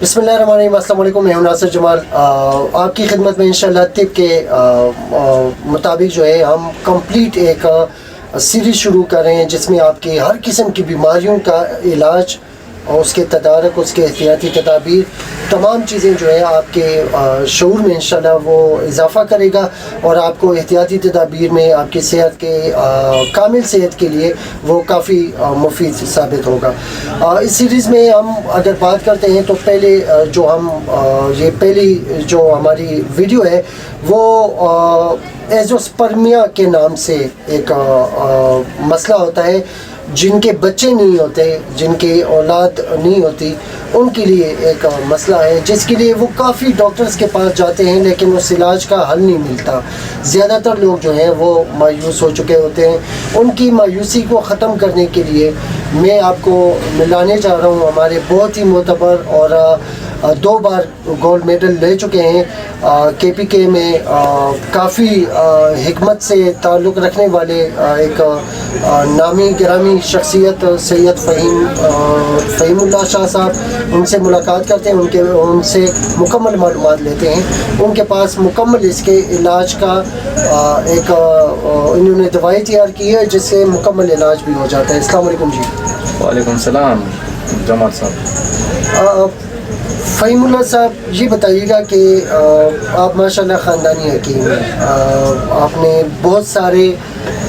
बिस्मिल्लाहिर्रहमानिर्रहीम, अस्सलाम वालेकुम। मैं हूं नासिर जमाल, आपकी खिदमत में इंशाल्लाह तिब के मुताबिक जो है हम कंप्लीट एक सीरीज़ शुरू कर रहे हैं जिसमें आपके हर किस्म की बीमारियों का इलाज और उसके तदारक, उसके एहतियाती तदाबीर, तमाम चीज़ें जो है आपके शऊर में इंशाल्लाह वो इजाफ़ा करेगा और आपको एहतियाती तदाबीर में आपकी सेहत के कामिल सेहत के लिए वो काफ़ी मुफीद साबित होगा। इस सीरीज़ में हम अगर बात करते हैं तो पहले जो हम ये पहली जो हमारी वीडियो है वो एज़ोस्पर्मिया के नाम से एक मसला होता है। जिनके बच्चे नहीं होते, जिनके औलाद नहीं होती, उनके लिए एक मसला है जिसके लिए वो काफ़ी डॉक्टर्स के पास जाते हैं लेकिन उस इलाज का हल नहीं मिलता। ज़्यादातर लोग जो हैं वो मायूस हो चुके होते हैं। उनकी मायूसी को ख़त्म करने के लिए मैं आपको मिलाने जा रहा हूँ हमारे बहुत ही मोतबर और 2 बार गोल्ड मेडल ले चुके हैं KPK में, काफ़ी हिकमत से ताल्लुक़ रखने वाले एक नामी गिरामी शख्सियत सैयद फ़हीमुल्लाह शाह साहब। उनसे मुलाकात करते हैं, उनसे मुकम्मल मालूमात लेते हैं। उनके पास मुकम्मल इसके इलाज का एक इन्होंने दवाई तैयार की है जिससे मुकम्मल इलाज भी हो जाता है। अस्सलाम वालेकुम जी। वालेकुम सलाम जमाल साहब। फ़हीमुल्लाह साहब, ये बताइएगा कि आप माशाल्लाह ख़ानदानी हकीम हैं, आपने बहुत सारे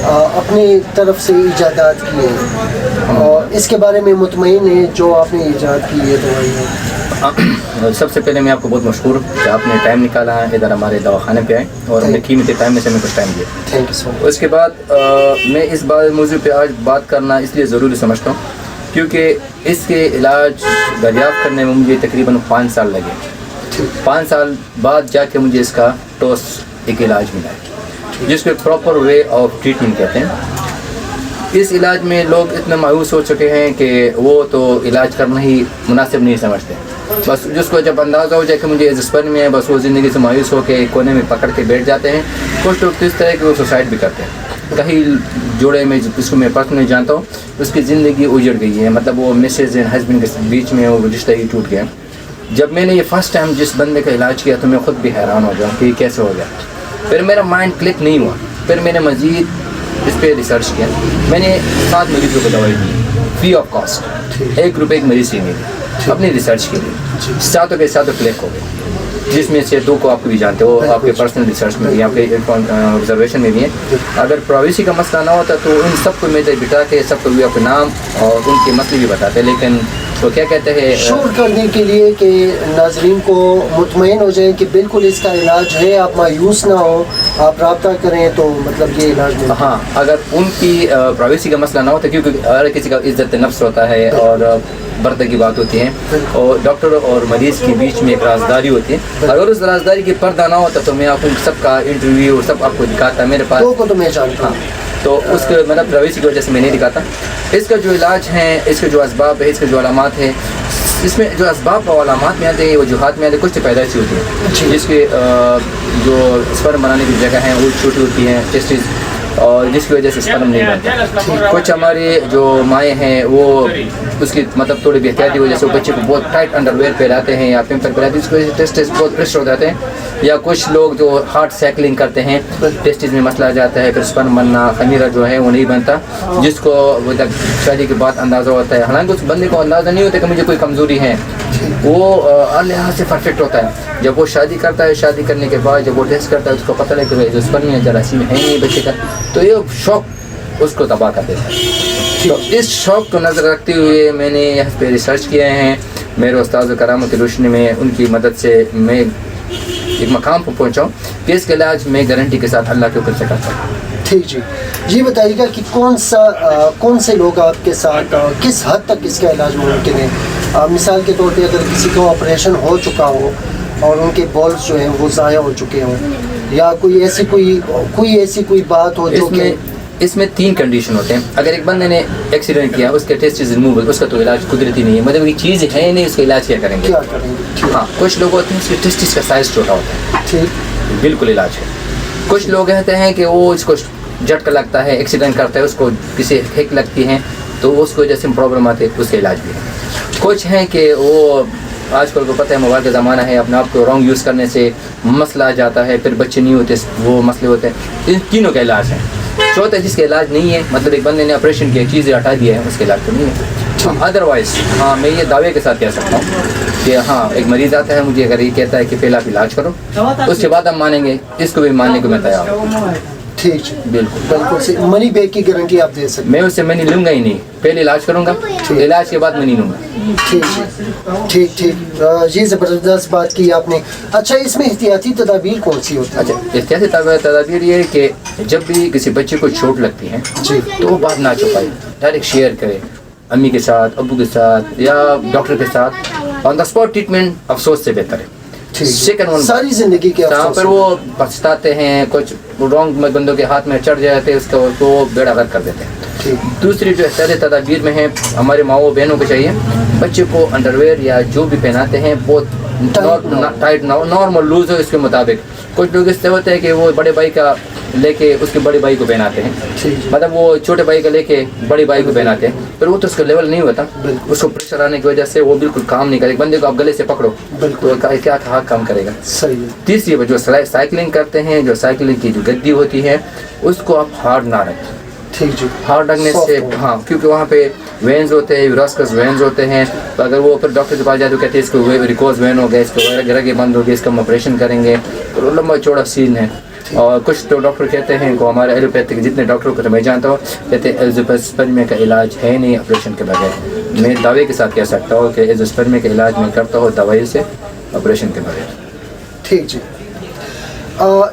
अपनी तरफ से इजादात किए हैं और इसके बारे में मुतमईन है जो आपने ईजाद की है दवाई है। सबसे पहले मैं आपको बहुत मशहूर कि आपने टाइम निकाला है, इधर हमारे दवाखाने पे आए और अपने कीमती टाइम में से हमें कुछ टाइम दिया। Thank you so much. उसके बाद मैं इस मौजूद पे आज बात करना इसलिए ज़रूरी समझता हूँ क्योंकि इसके इलाज दरियाफ़्त करने में मुझे तकरीबन 5 साल लगे। 5 साल बाद जाके मुझे इसका ठोस एक इलाज मिला है जिसको प्रॉपर वे ऑफ ट्रीटमेंट कहते हैं। इस इलाज में लोग इतने मायूस हो चुके हैं कि वो तो इलाज करना ही मुनासिब नहीं समझते। बस जिसको जब अंदाज़ा हो जाए कि मुझे एज़ोस्पर्मिया है, बस वो ज़िंदगी से मायूस हो के कोने में पकड़ के बैठ जाते हैं। कुछ लोग तो इस तरह के वो सुसाइड भी करते हैं। कहीं जोड़े में जिसको मैं पर्सनली जानता हूँ उसकी ज़िंदगी उजड़ गई है, मतलब वो मिसेज एंड हस्बैंड के बीच में वो रिश्ता ही टूट गया। जब मैंने ये फ़र्स्ट टाइम जिस बंदे का इलाज किया तो मैं ख़ुद भी हैरान हो गया कि कैसे हो गया। फिर मेरा माइंड क्लिक नहीं हुआ, फिर मैंने मज़ीद इस पर रिसर्च किया। मैंने 7 मरीज़ों को दवाई दी फ्री ऑफ कॉस्ट, 1 रुपये एक मरीज़ से नहीं दी, अपनी रिसर्च के लिए। 7 के 7 क्लिक हो गए जिसमें से 2 को आप भी जानते हो, आपके पर्सनल रिसर्च में भी, आपके ऑब्जर्वेशन में भी है। अगर प्राइवेसी का मसला ना होता तो उन सबको मेजर बिठा के सबको भी अपने नाम और उनके मसले भी बताते, लेकिन तो क्या कहते हैं शोर करने के लिए कि नाजरीन को मुतमईन हो जाए कि बिल्कुल इसका इलाज है, आप मायूस ना हो, आप रब्ता करें तो मतलब ये इलाज नहीं। हाँ, अगर उनकी प्राइवेसी का मसला ना होता, क्योंकि हर किसी का इज्जत नफ्स होता है और पर्दे की बात होती है और डॉक्टर और मरीज़ के बीच में एक राजदारी होती है। अगर उस राजदारी की पर्दा ना होता तो मैं आपको सबका इंटरव्यू और सब आपको दिखाता मेरे पास। को तो मैं जानता हूँ, तो उसके मतलब प्राइवेसी की वजह से मैं नहीं दिखाता। इसका जो इलाज है, इसके जो असबाब है, इसके जो अलामात है, इसमें जो असबाब और अलामात में आते हैं, वजूहात में आते हैं, कुछ तो पैदाइशी होती है जिसके जो स्पर्म बनाने की जगह है वो छोटी होती हैं, टेस्टिस, और जिसकी वजह से स्पर्म नहीं बनता। कुछ हमारे जो माएँ हैं वो उसकी मतलब थोड़ी बेहतियाती की वजह से बच्चे को बहुत टाइट अंडरवेयर पहनाते हैं या पेम्पर पहनाते हैं, जिसकी वजह से टेस्टिस बहुत प्रेशर हो जाते हैं। या कुछ लोग जो हार्ट साइकिलिंग करते हैं, टेस्टिस में मसला आ जाता है, फिर स्पर्म बनना, खमीरा जो है वो नहीं बनता, जिसको मतलब शादी के बाद अंदाज़ा होता है। हालांकि उस बंदे को अंदाज़ा नहीं होता कि मुझे कोई कमज़ोरी है, वो हर लिहाज से परफेक्ट होता है। जब वो शादी करता है, शादी करने के बाद जब वो टेस्ट करता है उसको पता लगे कि जो स्पर्म जरासीम है नहीं बच्चे का, तो ये शौक उसको तबाह कर देता है। तो इस शौक को नज़र रखते हुए मैंने यहाँ पे रिसर्च किए हैं। मेरे उस्ताद करामत की रोशनी में उनकी मदद से मैं एक मकाम पर पहुँचा हूँ कि इसका इलाज मैं गारंटी के साथ अल्लाह के ऊपर से करता हूँ। ठीक जी, ये बताइएगा कि कौन से लोग आपके साथ किस हद तक इसका इलाज मुमकिन है। मिसाल के तौर पे अगर किसी को ऑपरेशन हो चुका हो और उनके बॉल्स जो हैं वो ज़ाया हो चुके हों, या कोई ऐसी बात हो जो कि इसमें 3 कंडीशन होते हैं। अगर एक बंदे ने एक्सीडेंट किया, उसके टेस्टिस रिमूवल, उसका तो इलाज कुदरती नहीं है, मतलब ये चीज़ है नहीं, उसका इलाज क्या करेंगे? हाँ, कुछ लोग होते हैं उसके टेस्टिस का साइज़ छोटा होता है, ठीक, बिल्कुल इलाज है। कुछ लोग कहते हैं कि वो इसको झटका लगता है, एक्सीडेंट करता है, उसको किसी हिक लगती है तो उसको वजह से प्रॉब्लम आती है, उसका इलाज भी है। कुछ हैं कि वो آج کل کو پتہ ہے موبائل کا زمانہ ہے، اپنے آپ کو رانگ یوز کرنے سے مسئلہ آ جاتا ہے، پھر بچے نہیں ہوتے، وہ مسئلے ہوتے ہیں. ان تینوں کا علاج ہے. چوتھا جس کا علاج نہیں ہے، مطلب ایک بندے نے آپریشن کیا، چیزیں ہٹا دیا ہے، اس کا علاج تو نہیں ہے. ادروائز ہاں میں یہ دعوے کے ساتھ کہہ سکتا ہوں کہ ہاں ایک مریض آتا ہے مجھے، اگر یہ کہتا ہے کہ پہلے آپ علاج کرو، اس کے بعد ہم مانیں گے، اس کو بھی ماننے کو میں تیار ہوں. ٹھیک جی، بالکل بالکل صحیح. منی بیک کی گارنٹی آپ دے سکتے میں اس سے منی لوں گا ہی نہیں، پہلے علاج کروں گا، علاج کے بعد منی لوں گا. ہیں. ٹھیک جی، ٹھیک ٹھیک. یہ زبردست بات کی آپ نے. اچھا اس میں احتیاطی تدابیر کون سی ہوتی ہیں؟ اچھا احتیاطی تدابیر یہ ہے کہ جب بھی کسی بچے کو چوٹ لگتی ہے جی تو وہ بات نہ چھپائے، ڈائریکٹ شیئر کرے امی کے ساتھ، ابو کے ساتھ یا ڈاکٹر کے ساتھ. آن دا اسپاٹ ٹریٹمنٹ افسوس سے بہتر ہے. سیکنڈ ون ساری زندگی کے افسوس پر وہ پچھتاتے ہیں، کچھ رانگ بندوں کے ہاتھ میں چڑھ جاتے ہیں، اس کا وہ بیڑا غرق کر دیتے ہیں. دوسری جو احتیاطی تدابیر میں ہے، ہمارے ماؤں بہنوں کو چاہیے بچے کو انڈر ویئر یا جو بھی پہناتے ہیں بہت ٹائٹ نہ ہو، نارمل لوز ہو اس کے مطابق. کچھ لوگ اس سے ہوتے ہیں کہ وہ بڑے بھائی کا لے کے اس کے بڑے بھائی کو پہناتے ہیں، مطلب وہ چھوٹے بھائی کا لے کے بڑے بھائی کو پہناتے ہیں، پھر وہ تو اس کا لیول نہیں ہوتا، اس کو پریشر آنے کی وجہ سے وہ بالکل کام نہیں کرے. بندے کو آپ گلے سے پکڑو تو کیا کام کرے گا. تیسری جو سائیکلنگ کرتے ہیں، جو سائیکلنگ کی جو گدی ہوتی ہے اس کو آپ ہارڈ نہ رکھیں. ہارڈ رکھنے سے ہاں کیونکہ وہاں پہ وینز ہوتے ہیں، یوراسکس وینز ہوتے ہیں، اگر وہ پھر ڈاکٹر کے پاس جائے تو کہتے ہیں اس کو ریکوز وین ہو گیا، اس کو رگیں بند ہو گئی، اس کا ہم آپریشن کریں گے، تو لمبا چوڑا سین ہے. اور کچھ تو ڈاکٹر کہتے ہیں کو ہمارے ایلوپیتھک جتنے ڈاکٹروں کو تو میں جانتا ہوں کہتے ہیں ایزوسپرمیا کا علاج ہے نہیں آپریشن کے بغیر. میں دعوے کے ساتھ کہہ سکتا ہوں کہ ایزوسپرمیا کا علاج میں کرتا ہوں دوائی سے، آپریشن کے بغیر. ٹھیک جی.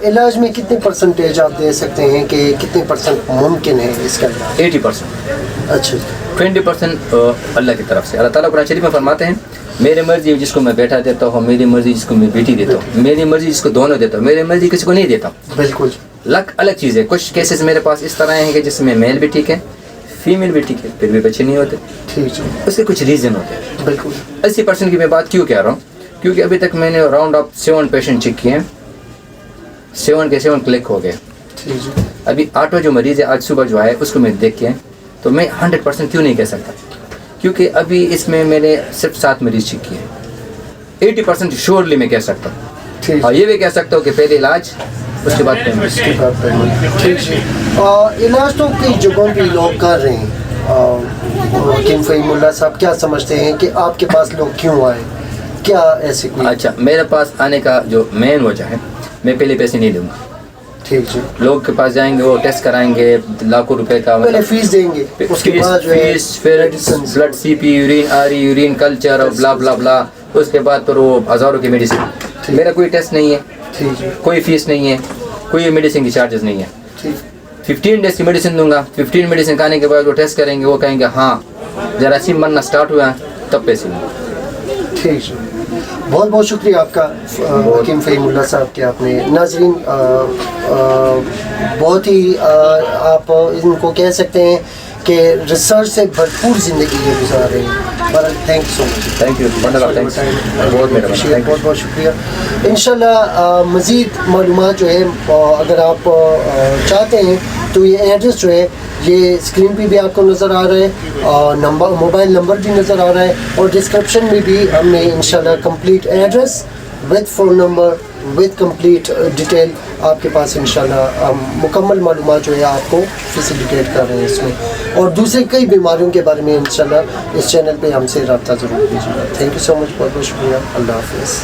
علاج میں کتنے پرسنٹیج آپ دے سکتے ہیں کہ کتنے پرسنٹ ممکن ہے اس کا علاج؟ 80%. اچھا 20% اللہ کی طرف سے. اللہ تعالیٰ قرآن شریف میں فرماتے ہیں میری مرضی جس کو میں بیٹا دیتا ہوں، میری مرضی جس کو میں بیٹی دیتا ہوں، میری مرضی جس کو دونوں دیتا ہوں، میری مرضی کسی کو نہیں دیتا. بالکل لک الگ چیز ہے. کچھ کیسز میرے پاس اس طرح ہیں کہ جس میں میل بھی ٹھیک ہے، فیمیل بھی ٹھیک ہے، پھر بھی بچے نہیں ہوتے. ٹھیک ہے، اس کے کچھ ریزن ہوتے ہیں. بالکل 80% کی میں بات کیوں کہہ رہا ہوں؟ کیونکہ ابھی تک میں نے راؤنڈ آف 7 پیشنٹ چیک کیے ہیں، 7 کے 7 کلک ہو گئے. ٹھیک ہے. ابھی 8واں جو مریض ہے آج صبح جو آئے اس کو میں دیکھ کے تو میں 100% کیوں نہیں کہہ سکتا، کیونکہ ابھی اس میں میں نے صرف 7 مریض چیک کیے ہیں. 80% شیورلی میں کہہ سکتا ہوں، اور یہ بھی کہہ سکتا ہوں کہ پہلے علاج اس کے بعد پیمنٹ. ٹھیک ہے. علاج تو کئی جگہوں پہ لوگ کر رہے ہیں. حکیم فہیم اللہ صاحب کیا سمجھتے ہیں کہ آپ کے پاس لوگ کیوں آئے، کیا ایسے کوئی؟ اچھا میرے پاس آنے کا جو مین وجہ ہے، میں پہلے پیسے نہیں لوں گا. ٹھیک ہے. لوگ کے پاس جائیں گے، وہ ٹیسٹ کرائیں گے لاکھوں روپے کا، پہلے فیس دیں گے، اس کے بعد فیس، پھر blood C P, urine R, urine culture اور بلا بلا بلا، اس کے بعد پھر وہ ہزاروں کی میڈیسن. میرا کوئی ٹیسٹ نہیں ہے، کوئی فیس نہیں ہے، کوئی میڈیسن کی چارجز نہیں ہے. 15 ڈیز کی میڈیسن دوں گا، 15 میڈیسن کھانے کے بعد وہ ٹیسٹ کریں گے، وہ کہیں گے ہاں ذرا سی مرنا اسٹارٹ ہوا ہے تب پیسے لوں. ٹھیک ہے. بہت بہت شکریہ آپ کا حکیم فہیم اللہ صاحب کہ آپ نے. ناظرین بہت ہی آپ ان کو کہہ سکتے ہیں کہ ریسرچ سے بھرپور زندگی یہ گزار رہے ہیں. Thank you so much. Thank you, بہت بہت شکریہ. انشاءاللہ مزید معلومات جو ہے اگر آپ چاہتے ہیں تو یہ ایڈریس جو ہے یہ اسکرین پہ بھی آپ کو نظر آ رہا ہے، اور موبائل نمبر بھی نظر آ رہا ہے، اور ڈسکرپشن میں بھی ہم نے انشاءاللہ complete address with phone number with complete detail آپ کے پاس انشاءاللہ مکمل معلومات جو ہے آپ کو فیسیلیٹیٹ کر رہے ہیں اس میں. اور دوسرے کئی بیماریوں کے بارے میں انشاءاللہ اس چینل پہ ہم سے رابطہ ضرور کیجیے گا. تھینک یو سو مچ، بہت بہت شکریہ. اللہ حافظ.